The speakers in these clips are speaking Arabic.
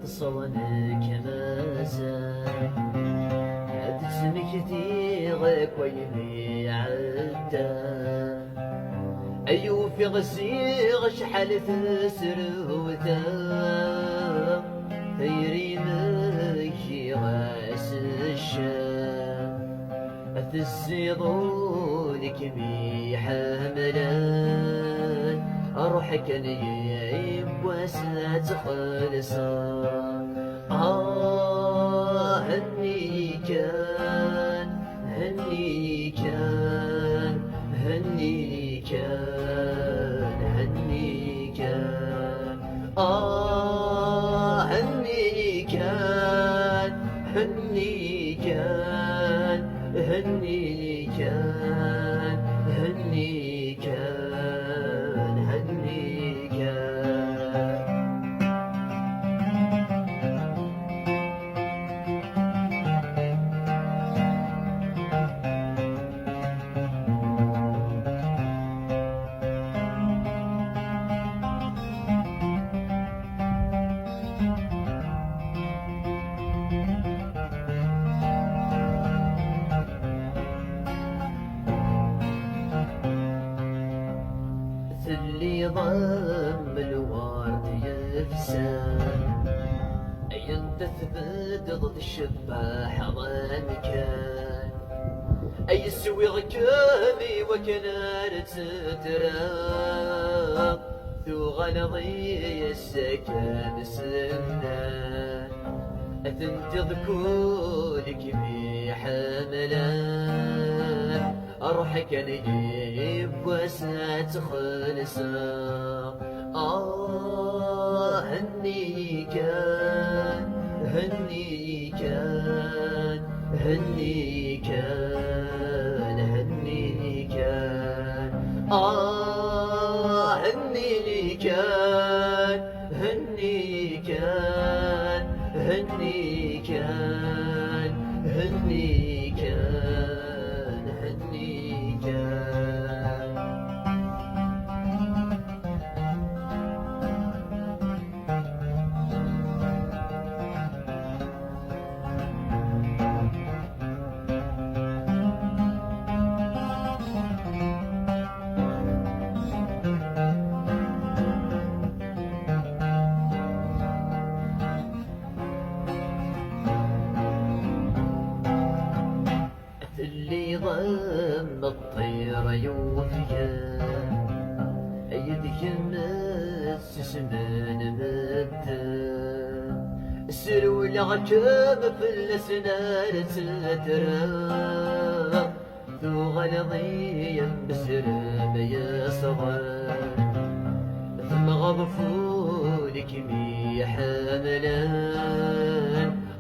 تصونك مازال هتسمك تيغك ويمي عدا أيو في غسيغ شحال تسروتا ثيري مكي غاس الشام أتسيضو لك مي حملان أروحك نجيب واسعة خالصة هني كان هني كان هني كان هني كان هني كان هني كان هني كان هني كان هني كان اللي ضم الورد يفسان أي انت ثبت ضد الشباح ضمكان أي سوي غكامي وكنار تتراب ذو غلظي السكن سنان أثنت ذكولك في حملان أروحك نجيب واسعة خلصة هني كان هني كان هني كان هني كان هني كان هني كان هني كان هني كان هني كان اللي ضم الطير يوفيا يدك مس سمان مدى السرو العجاب في الاسنان تترى ذو غلظي بسرام يا صغار ثم غضفولك مي حملان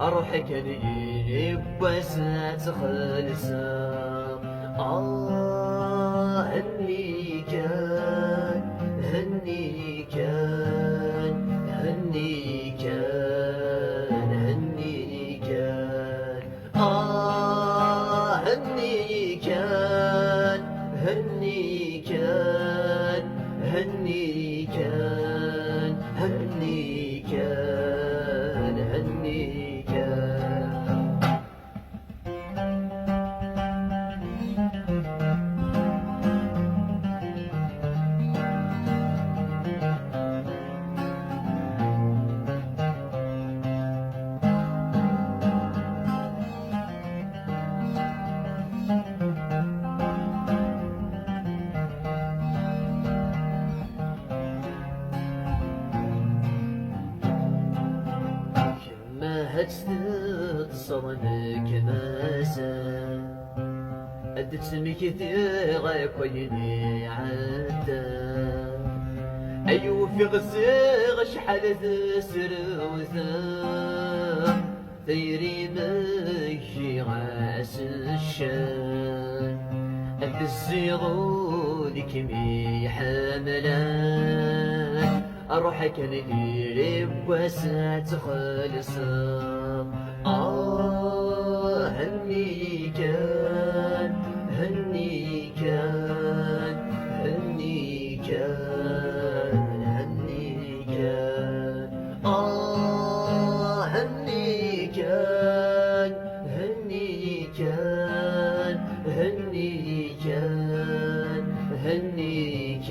أروحك نجيب واسعة خالصة هني كان هني كان هني كان هني كان هني كان هني كان هني كان هني كان هني كان هتتصرنك ماسا أدتسمك ثيغك ويني عدا أيو في غزيغ شحال تسر وثام ثيري مكي غاس الشام أتسيغو لك مي حملان أروحك ندير بواسعة خالصة ذيك